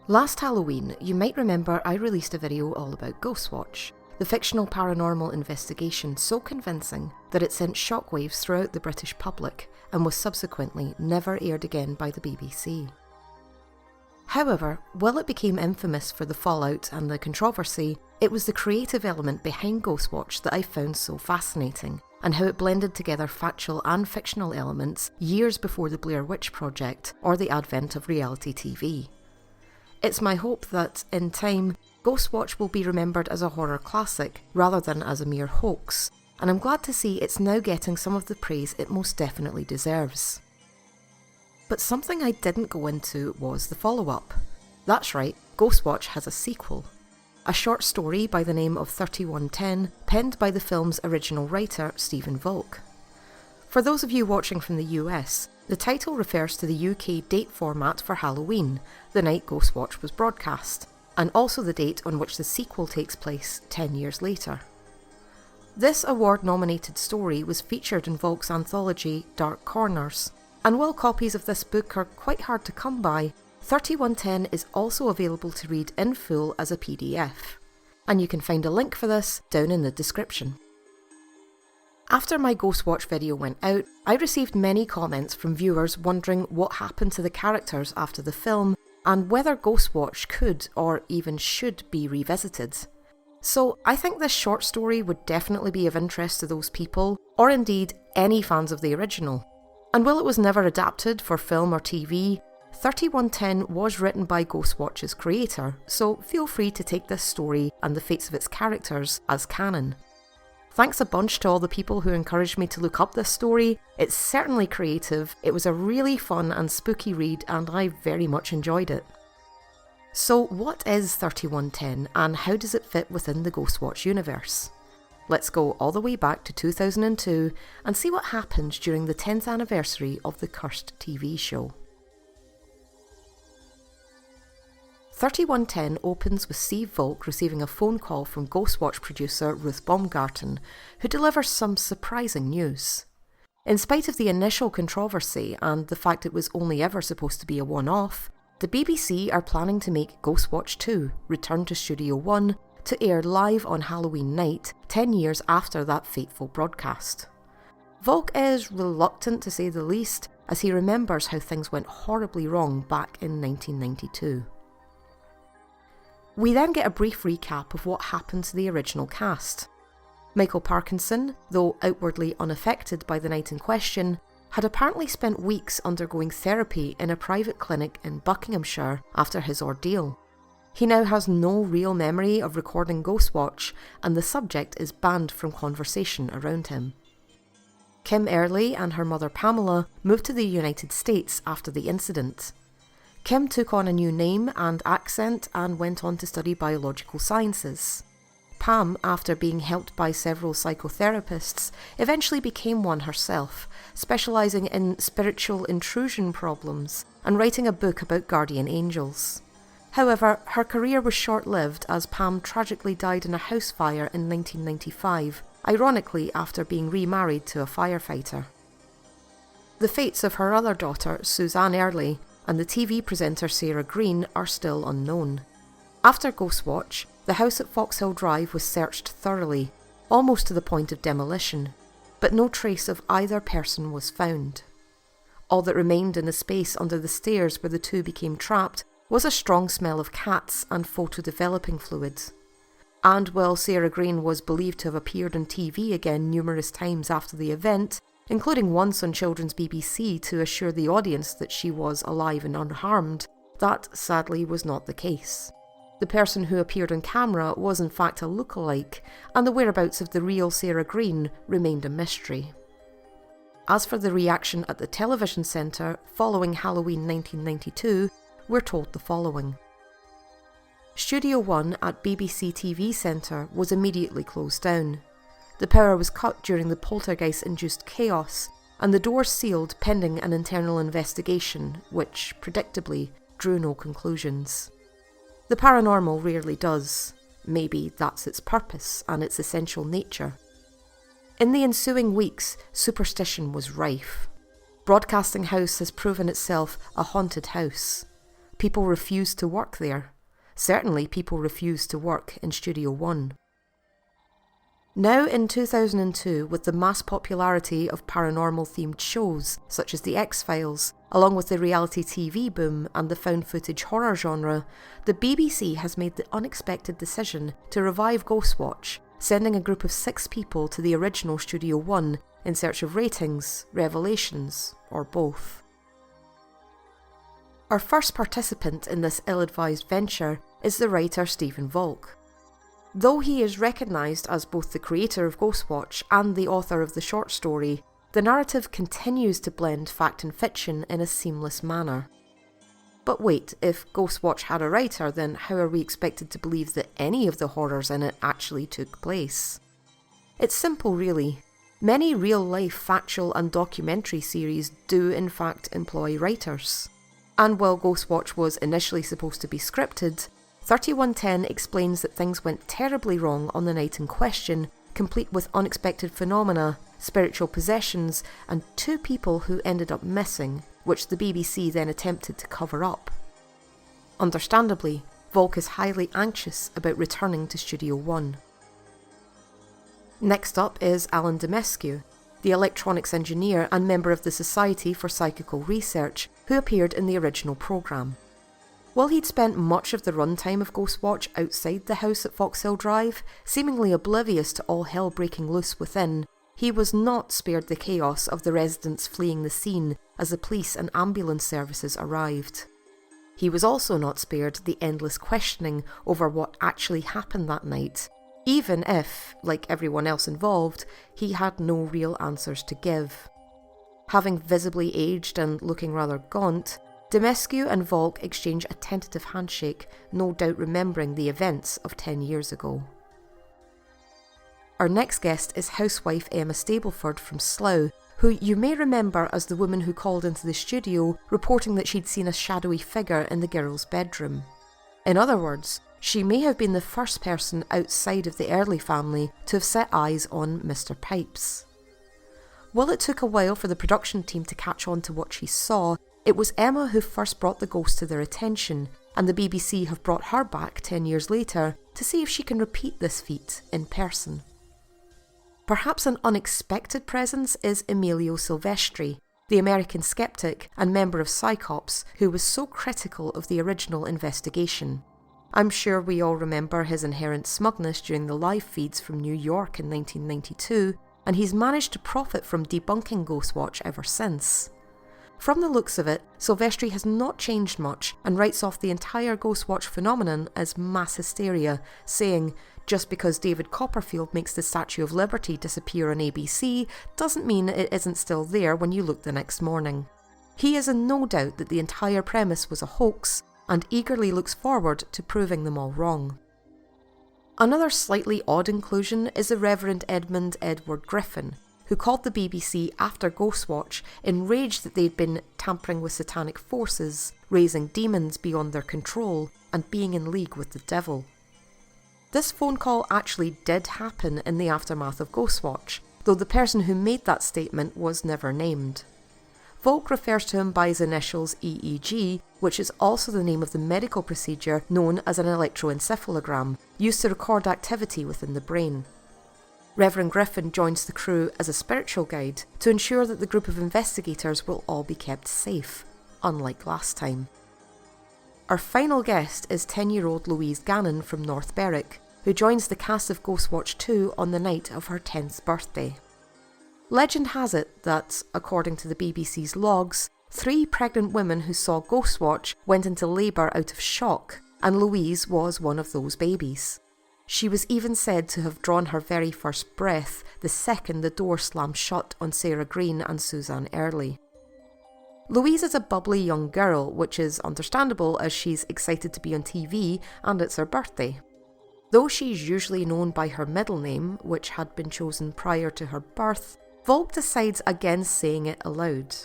Last Halloween, you might remember I released a video all about Ghostwatch, the fictional paranormal investigation so convincing that it sent shockwaves throughout the British public and was subsequently never aired again by the BBC. However, while it became infamous for the fallout and the controversy, it was the creative element behind Ghostwatch that I found so fascinating, and how it blended together factual and fictional elements years before the Blair Witch Project or the advent of reality TV. It's my hope that, in time, Ghostwatch will be remembered as a horror classic rather than as a mere hoax, and I'm glad to see it's now getting some of the praise it most definitely deserves. But something I didn't go into was the follow-up. That's right, Ghostwatch has a sequel. A short story by the name of 3110, penned by the film's original writer, Stephen Volk. For those of you watching from the US, the title refers to the UK date format for Halloween, the night Ghostwatch was broadcast, and also the date on which the sequel takes place 10 years later. This award-nominated story was featured in Volk's anthology Dark Corners, and while copies of this book are quite hard to come by, 3110 is also available to read in full as a PDF, and you can find a link for this down in the description. After my Ghostwatch video went out, I received many comments from viewers wondering what happened to the characters after the film and whether Ghostwatch could or even should be revisited. So I think this short story would definitely be of interest to those people, or indeed any fans of the original. And while it was never adapted for film or TV, 3110 was written by Ghostwatch's creator, so feel free to take this story and the fates of its characters as canon. Thanks a bunch to all the people who encouraged me to look up this story. It's certainly creative, it was a really fun and spooky read, and I very much enjoyed it. So what is 3110 and how does it fit within the Ghostwatch universe? Let's go all the way back to 2002 and see what happened during the 10th anniversary of the cursed TV show. 3110 opens with Steve Volk receiving a phone call from Ghostwatch producer Ruth Baumgarten, who delivers some surprising news. In spite of the initial controversy and the fact it was only ever supposed to be a one-off, the BBC are planning to make Ghostwatch 2 return to Studio One to air live on Halloween night 10 years after that fateful broadcast. Volk is reluctant to say the least, as he remembers how things went horribly wrong back in 1992. We then get a brief recap of what happened to the original cast. Michael Parkinson, though outwardly unaffected by the night in question, had apparently spent weeks undergoing therapy in a private clinic in Buckinghamshire after his ordeal. He now has no real memory of recording Ghostwatch, and the subject is banned from conversation around him. Kim Early and her mother Pamela moved to the United States after the incident. Kim took on a new name and accent and went on to study biological sciences. Pam, after being helped by several psychotherapists, eventually became one herself, specialising in spiritual intrusion problems and writing a book about guardian angels. However, her career was short-lived as Pam tragically died in a house fire in 1995, ironically after being remarried to a firefighter. The fates of her other daughter, Suzanne Early, and the TV presenter Sarah Greene are still unknown. After Ghostwatch, the house at Foxhill Drive was searched thoroughly, almost to the point of demolition, but no trace of either person was found. All that remained in the space under the stairs where the two became trapped was a strong smell of cats and photo-developing fluid. And while Sarah Greene was believed to have appeared on TV again numerous times after the event, including once on Children's BBC to assure the audience that she was alive and unharmed, that sadly was not the case. The person who appeared on camera was in fact a lookalike, and the whereabouts of the real Sarah Greene remained a mystery. As for the reaction at the television centre following Halloween 1992, we're told the following. Studio One at BBC TV Centre was immediately closed down. The power was cut during the poltergeist-induced chaos, and the doors sealed pending an internal investigation, which, predictably, drew no conclusions. The paranormal rarely does. Maybe that's its purpose and its essential nature. In the ensuing weeks, superstition was rife. Broadcasting House has proven itself a haunted house. people refused to work there. Certainly people refused to work in Studio One. Now in 2002, with the mass popularity of paranormal-themed shows such as The X-Files, along with the reality TV boom and the found-footage horror genre, the BBC has made the unexpected decision to revive Ghostwatch, sending a group of 6 people to the original Studio One in search of ratings, revelations, or both. Our first participant in this ill-advised venture is the writer Stephen Volk. Though he is recognised as both the creator of Ghostwatch and the author of the short story, the narrative continues to blend fact and fiction in a seamless manner. But wait, if Ghostwatch had a writer, then how are we expected to believe that any of the horrors in it actually took place? It's simple really. Many real-life factual and documentary series do in fact employ writers. And while Ghostwatch was initially supposed to be scripted, 3110 explains that things went terribly wrong on the night in question, complete with unexpected phenomena, spiritual possessions, and 2 people who ended up missing, which the BBC then attempted to cover up. Understandably, Volk is highly anxious about returning to Studio One. Next up is Alan Demescu, the electronics engineer and member of the Society for Psychical Research, who appeared in the original programme. While he'd spent much of the runtime of Ghostwatch outside the house at Foxhill Drive, seemingly oblivious to all hell breaking loose within, he was not spared the chaos of the residents fleeing the scene as the police and ambulance services arrived. He was also not spared the endless questioning over what actually happened that night, even if, like everyone else involved, he had no real answers to give. Having visibly aged and looking rather gaunt, Demescu and Volk exchange a tentative handshake, no doubt remembering the events of 10 years ago. Our next guest is housewife Emma Stableford from Slough, who you may remember as the woman who called into the studio reporting that she'd seen a shadowy figure in the girl's bedroom. In other words, she may have been the first person outside of the Early family to have set eyes on Mr. Pipes. While it took a while for the production team to catch on to what she saw, it was Emma who first brought the ghost to their attention, and the BBC have brought her back 10 years later to see if she can repeat this feat in person. Perhaps an unexpected presence is Emilio Silvestri, the American skeptic and member of Psychops who was so critical of the original investigation. I'm sure we all remember his inherent smugness during the live feeds from New York in 1992, and he's managed to profit from debunking Ghostwatch ever since. From the looks of it, Silvestri has not changed much and writes off the entire Ghostwatch phenomenon as mass hysteria, saying, just because David Copperfield makes the Statue of Liberty disappear on ABC doesn't mean it isn't still there when you look the next morning. He is in no doubt that the entire premise was a hoax and eagerly looks forward to proving them all wrong. Another slightly odd inclusion is the Reverend Edmund Edward Griffin, who called the BBC after Ghostwatch, enraged that they'd been tampering with satanic forces, raising demons beyond their control, and being in league with the devil. This phone call actually did happen in the aftermath of Ghostwatch, though the person who made that statement was never named. Volk refers to him by his initials EEG, which is also the name of the medical procedure known as an electroencephalogram, used to record activity within the brain. Reverend Griffin joins the crew as a spiritual guide to ensure that the group of investigators will all be kept safe, unlike last time. Our final guest is 10-year-old Louise Gannon from North Berwick, who joins the cast of Ghostwatch 2 on the night of her 10th birthday. Legend has it that, according to the BBC's logs, 3 pregnant women who saw Ghostwatch went into labour out of shock, and Louise was one of those babies. She was even said to have drawn her very first breath the second the door slammed shut on Sarah Greene and Suzanne Early. Louise is a bubbly young girl, which is understandable as she's excited to be on TV and it's her birthday. Though she's usually known by her middle name, which had been chosen prior to her birth, Volk decides against saying it aloud.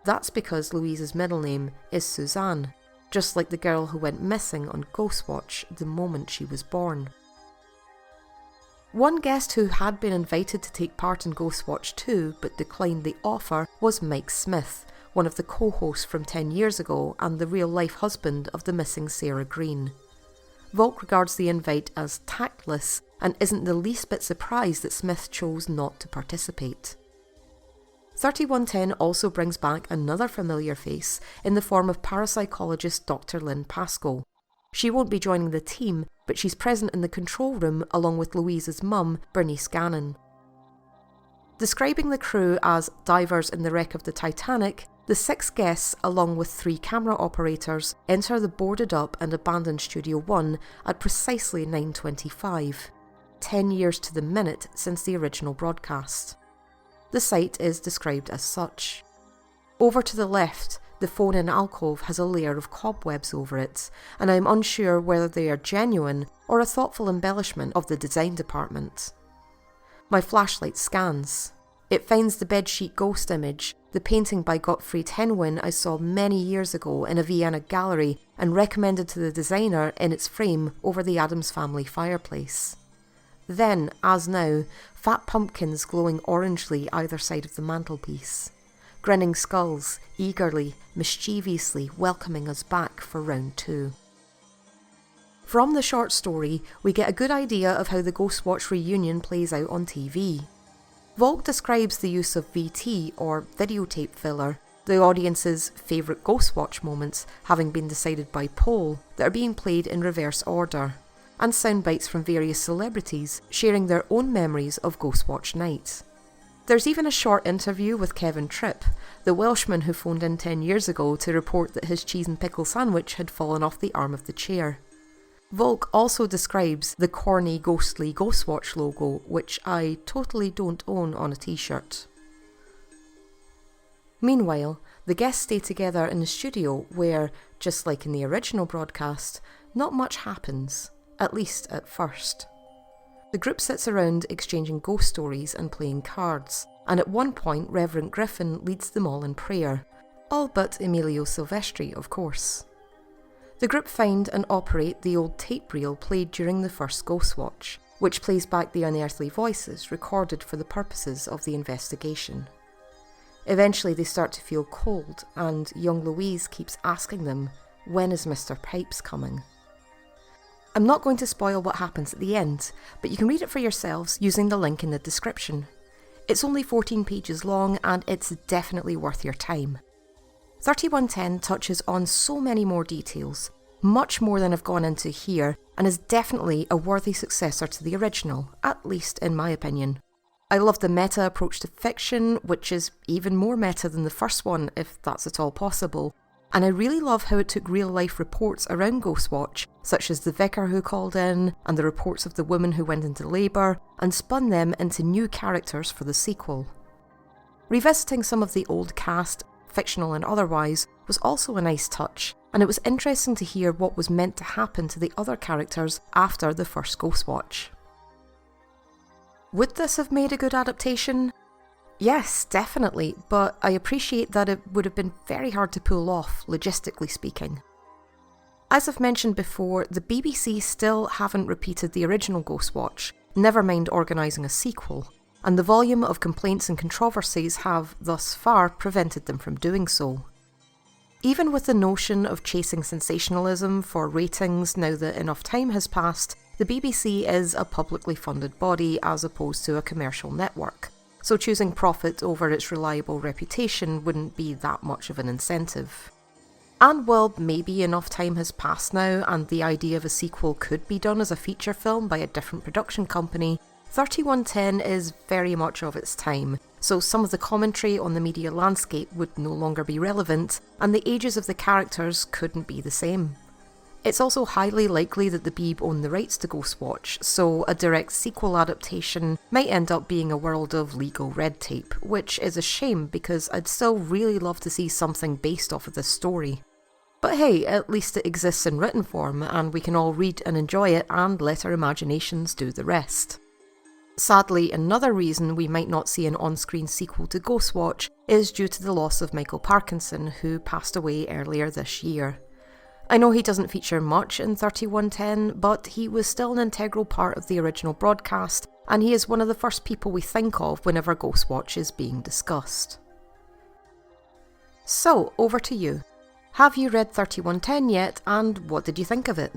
That's because Louise's middle name is Suzanne, just like the girl who went missing on Ghostwatch the moment she was born. One guest who had been invited to take part in Ghostwatch 2 but declined the offer was Mike Smith, one of the co-hosts from 10 years ago and the real-life husband of the missing Sarah Greene. Volk regards the invite as tactless and isn't the least bit surprised that Smith chose not to participate. 3110 also brings back another familiar face in the form of parapsychologist Dr. Lynn Pascoe. She won't be joining the team, but she's present in the control room along with Louise's mum, Bernice Gannon. Describing the crew as divers in the wreck of the Titanic, the 6 guests, along with 3 camera operators, enter the boarded up and abandoned Studio 1 at precisely 9:25, 10 years to the minute since the original broadcast. The site is described as such. Over to the left, the phone-in alcove has a layer of cobwebs over it, and I am unsure whether they are genuine or a thoughtful embellishment of the design department. My flashlight scans. It finds the bedsheet ghost image, the painting by Gottfried Henwin I saw many years ago in a Vienna gallery and recommended to the designer in its frame over the Addams family fireplace. Then, as now, fat pumpkins glowing orangely either side of the mantelpiece. Grinning skulls, eagerly, mischievously welcoming us back for round 2. From the short story, we get a good idea of how the Ghostwatch reunion plays out on TV. Volk describes the use of VT, or videotape filler, the audience's favourite Ghostwatch moments having been decided by poll, that are being played in reverse order, and sound bites from various celebrities sharing their own memories of Ghostwatch night. There's even a short interview with Kevin Tripp, the Welshman who phoned in 10 years ago to report that his cheese and pickle sandwich had fallen off the arm of the chair. Volk also describes the corny, ghostly Ghostwatch logo, which I totally don't own on a t-shirt. Meanwhile, the guests stay together in the studio where, just like in the original broadcast, not much happens, at least at first. The group sits around exchanging ghost stories and playing cards, and at one point Reverend Griffin leads them all in prayer, all but Emilio Silvestri, of course. The group find and operate the old tape reel played during the first Ghostwatch, which plays back the unearthly voices recorded for the purposes of the investigation. Eventually they start to feel cold, and young Louise keeps asking them, "When is Mr. Pipes coming?" I'm not going to spoil what happens at the end, but you can read it for yourselves using the link in the description. It's only 14 pages long and it's definitely worth your time. 3110 touches on so many more details, much more than I've gone into here, and is definitely a worthy successor to the original, at least in my opinion. I love the meta approach to fiction, which is even more meta than the first one, if that's at all possible. And I really love how it took real-life reports around Ghostwatch, such as the vicar who called in, and the reports of the woman who went into labour, and spun them into new characters for the sequel. Revisiting some of the old cast, fictional and otherwise, was also a nice touch, and it was interesting to hear what was meant to happen to the other characters after the first Ghostwatch. Would this have made a good adaptation? Yes, definitely, but I appreciate that it would have been very hard to pull off, logistically speaking. As I've mentioned before, the BBC still haven't repeated the original Ghostwatch, never mind organising a sequel, and the volume of complaints and controversies have, thus far, prevented them from doing so. Even with the notion of chasing sensationalism for ratings now that enough time has passed, the BBC is a publicly funded body as opposed to a commercial network, so choosing profit over its reliable reputation wouldn't be that much of an incentive. And while maybe enough time has passed now and the idea of a sequel could be done as a feature film by a different production company, 3110 is very much of its time, so some of the commentary on the media landscape would no longer be relevant, and the ages of the characters couldn't be the same. It's also highly likely that the Beeb own the rights to Ghostwatch, so a direct sequel adaptation might end up being a world of legal red tape, which is a shame because I'd still really love to see something based off of this story. But hey, at least it exists in written form, and we can all read and enjoy it and let our imaginations do the rest. Sadly, another reason we might not see an on-screen sequel to Ghostwatch is due to the loss of Michael Parkinson, who passed away earlier this year. I know he doesn't feature much in 3110, but he was still an integral part of the original broadcast, and he is one of the first people we think of whenever Ghostwatch is being discussed. So, over to you. Have you read 3110 yet, and what did you think of it?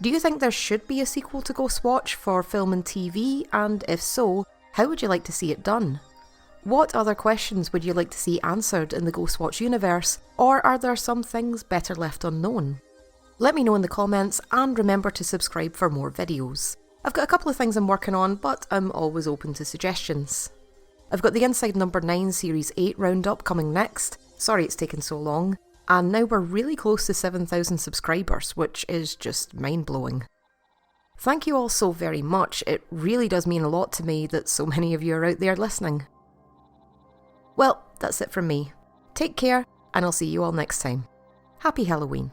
Do you think there should be a sequel to Ghostwatch for film and TV, and if so, how would you like to see it done? What other questions would you like to see answered in the Ghostwatch universe, or are there some things better left unknown? Let me know in the comments, and remember to subscribe for more videos. I've got a couple of things I'm working on, but I'm always open to suggestions. I've got the Inside Number 9 Series 8 roundup coming next. Sorry it's taken so long. And now we're really close to 7,000 subscribers, which is just mind-blowing. Thank you all so very much. It really does mean a lot to me that so many of you are out there listening. Well, that's it from me. Take care, and I'll see you all next time. Happy Halloween.